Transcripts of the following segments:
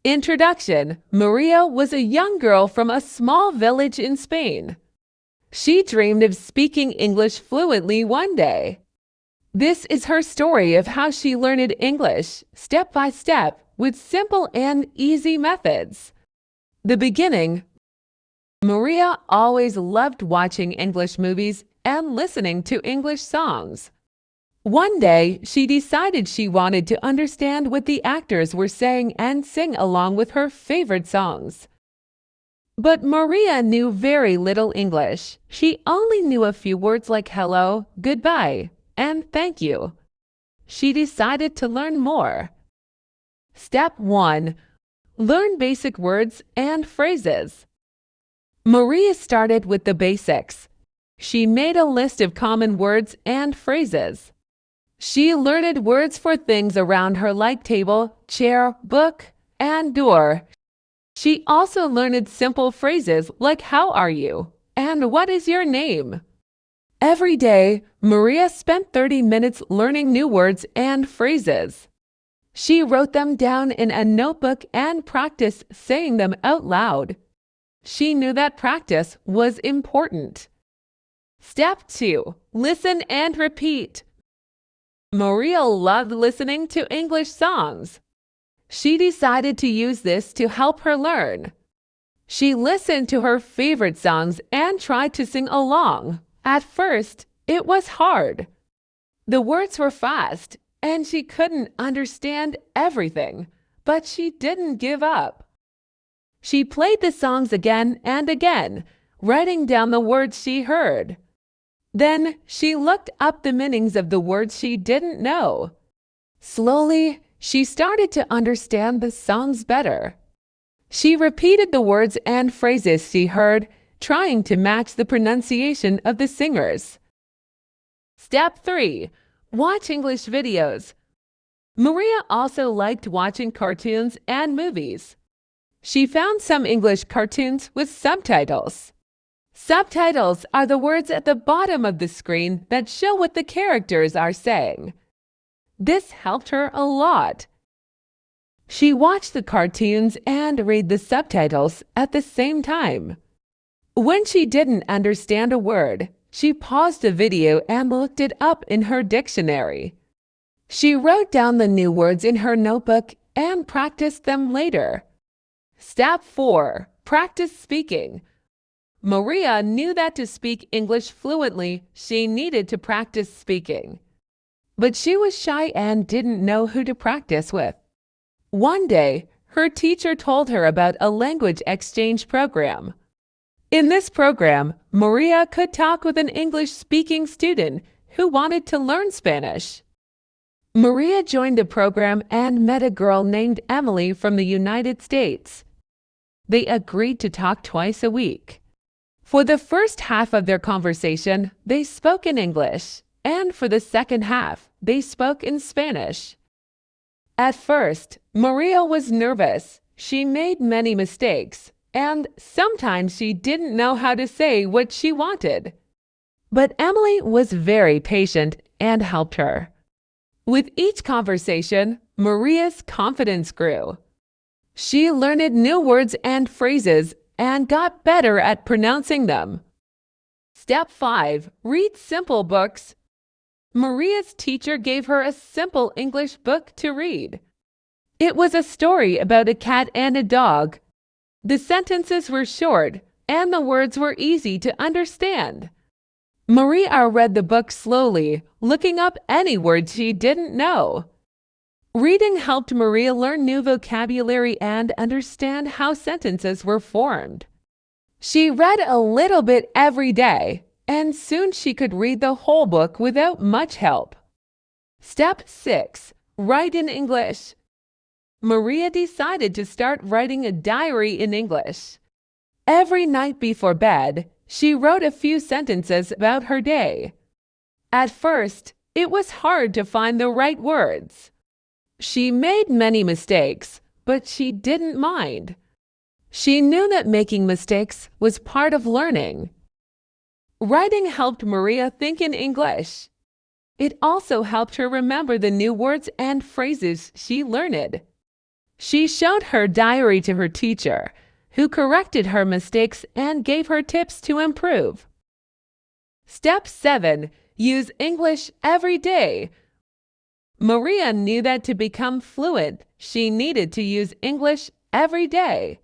Introduction: Maria was a young girl from a small village in Spain. She dreamed of speaking English fluently one day. This is her story of how she learned English, step by step, with simple and easy methods. The beginning: Maria always loved watching English movies and listening to English songs. One day, she decided she wanted to understand what the actors were saying and sing along with her favorite songs. But Maria knew very little English. She only knew a few words like hello, goodbye, and thank you. She decided to learn more. Step 1. Learn basic words and phrases. Maria started with the basics. She made a list of common words and phrases. She learned words for things around her like table, chair, book, and door. She also learned simple phrases like how are you and what is your name. Every day, Maria spent 30 minutes learning new words and phrases. She wrote them down in a notebook and practiced saying them out loud. She knew that practice was important. Step 2. Listen and repeat. Maria loved listening to English songs. She decided to use this to help her learn. She listened to her favorite songs and tried to sing along. At first, it was hard. The words were fast, and she couldn't understand everything, but she didn't give up. She played the songs again and again, writing down the words she heard. Then she looked up the meanings of the words she didn't know. Slowly, she started to understand the songs better. She repeated the words and phrases she heard, trying to match the pronunciation of the singers. Step 3. Watch English videos. Maria also liked watching cartoons and movies. She found some English cartoons with subtitles. Subtitles are the words at the bottom of the screen that show what the characters are saying. This helped her a lot. She watched the cartoons and read the subtitles at the same time. When she didn't understand a word, she paused the video and looked it up in her dictionary. She wrote down the new words in her notebook and practiced them later. Step 4. Practice speaking. Maria knew that to speak English fluently, she needed to practice speaking. But she was shy and didn't know who to practice with. One day, her teacher told her about a language exchange program. In this program, Maria could talk with an English-speaking student who wanted to learn Spanish. Maria joined the program and met a girl named Emily from the United States. They agreed to talk twice a week. For the first half of their conversation, they spoke in English, and for the second half, they spoke in Spanish. At first, Maria was nervous. She made many mistakes, and sometimes she didn't know how to say what she wanted. But Emily was very patient and helped her. With each conversation, Maria's confidence grew. She learned new words and phrases and got better at pronouncing them. Step 5. Read simple books. Maria's teacher gave her a simple English book to read. It was a story about a cat and a dog. The sentences were short, and the words were easy to understand. Maria read the book slowly, looking up any words she didn't know. Reading helped Maria learn new vocabulary and understand how sentences were formed. She read a little bit every day, and soon she could read the whole book without much help. Step 6. Write in English. Maria decided to start writing a diary in English. Every night before bed, she wrote a few sentences about her day. At first, it was hard to find the right words. She made many mistakes, but she didn't mind. She knew that making mistakes was part of learning. Writing helped Maria think in English. It also helped her remember the new words and phrases she learned. She showed her diary to her teacher, who corrected her mistakes and gave her tips to improve. Step 7. Use English every day. Maria knew that to become fluent, she needed to use English every day.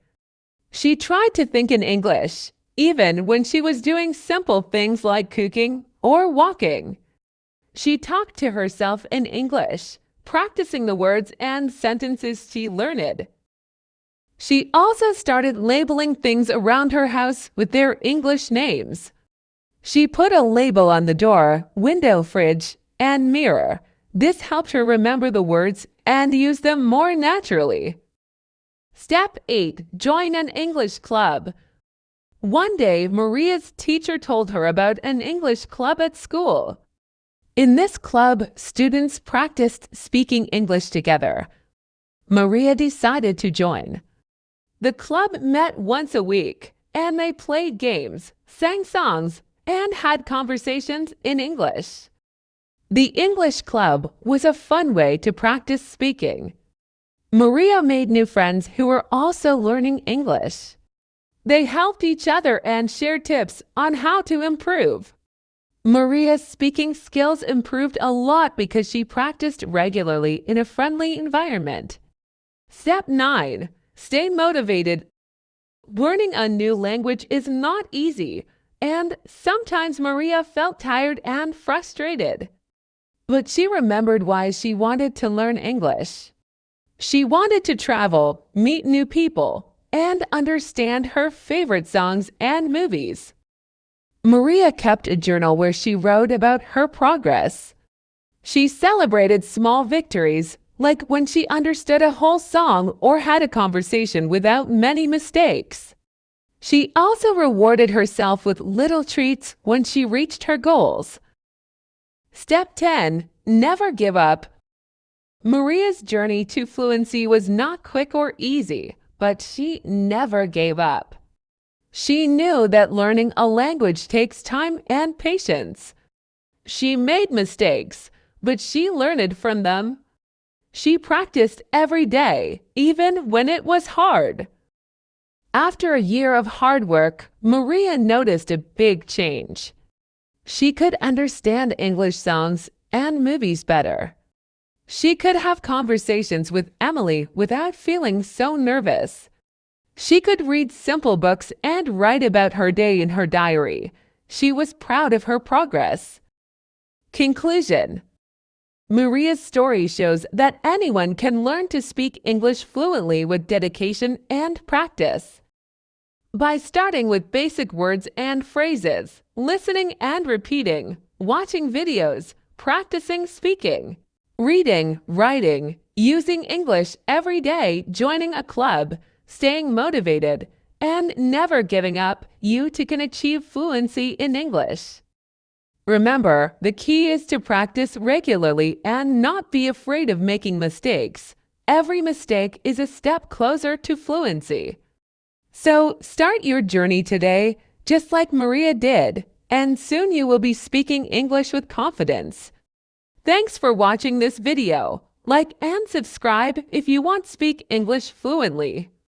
She tried to think in English, even when she was doing simple things like cooking or walking. She talked to herself in English, practicing the words and sentences she learned. She also started labeling things around her house with their English names. She put a label on the door, window, fridge, and mirror. This helped her remember the words and use them more naturally. Step 8. Join an English club. One day, Maria's teacher told her about an English club at school. In this club, students practiced speaking English together. Maria decided to join. The club met once a week, and they played games, sang songs, and had conversations in English. The English club was a fun way to practice speaking. Maria made new friends who were also learning English. They helped each other and shared tips on how to improve. Maria's speaking skills improved a lot because she practiced regularly in a friendly environment. Step 9. Stay motivated. Learning a new language is not easy, and sometimes Maria felt tired and frustrated. But she remembered why she wanted to learn English. She wanted to travel, meet new people, and understand her favorite songs and movies. Maria kept a journal where she wrote about her progress. She celebrated small victories, like when she understood a whole song or had a conversation without many mistakes. She also rewarded herself with little treats when she reached her goals. Step 10. Never give up. Maria's journey to fluency was not quick or easy, but she never gave up. She knew that learning a language takes time and patience. She made mistakes, but she learned from them. She practiced every day, even when it was hard. After a year of hard work, Maria noticed a big change. She could understand English songs and movies better. She could have conversations with Emily without feeling so nervous. She could read simple books and write about her day in her diary. She was proud of her progress. Conclusion. Maria's story shows that anyone can learn to speak English fluently with dedication and practice. By starting with basic words and phrases, listening and repeating, watching videos, practicing speaking, reading, writing, using English every day, joining a club, staying motivated, and never giving up, you too can achieve fluency in English. Remember, the key is to practice regularly and not be afraid of making mistakes. Every mistake is a step closer to fluency. So start your journey today, just like Maria did, and soon you will be speaking English with confidence. Thanks for watching this video. Like and subscribe if you want to speak English fluently.